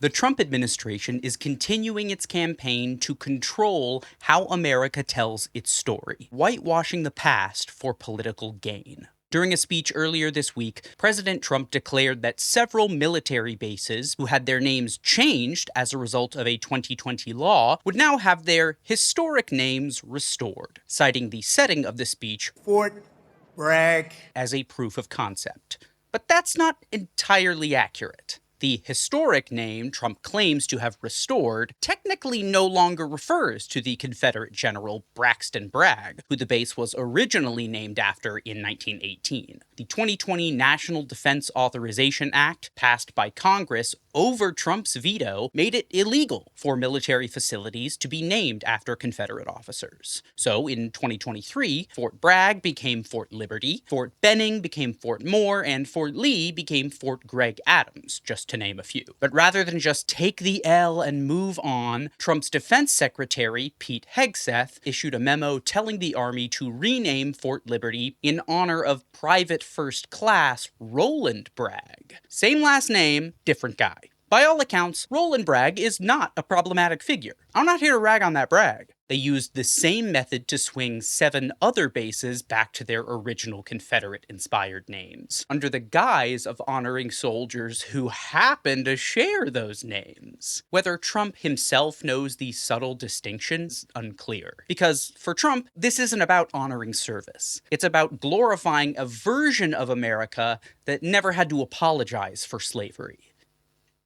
The Trump administration is continuing its campaign to control how America tells its story, whitewashing the past for political gain. During a speech earlier this week, President Trump declared that several military bases who had their names changed as a result of a 2020 law would now have their historic names restored, citing the setting of the speech Fort Bragg as a proof of concept. But that's not entirely accurate. The historic name Trump claims to have restored technically no longer refers to the Confederate General Braxton Bragg, who the base was originally named after in 1918. The 2020 National Defense Authorization Act, passed by Congress over Trump's veto, made it illegal for military facilities to be named after Confederate officers. So in 2023, Fort Bragg became Fort Liberty, Fort Benning became Fort Moore, and Fort Lee became Fort Gregg Adams, just to name a few. But rather than just take the L and move on, Trump's defense secretary, Pete Hegseth, issued a memo telling the Army to rename Fort Liberty in honor of Private First Class Roland Bragg. Same last name, different guy. By all accounts, Roland Bragg is not a problematic figure. I'm not here to rag on that Bragg. They used the same method to swing 7 other bases back to their original Confederate-inspired names, under the guise of honoring soldiers who happen to share those names. Whether Trump himself knows these subtle distinctions, unclear. Because for Trump, this isn't about honoring service. It's about glorifying a version of America that never had to apologize for slavery.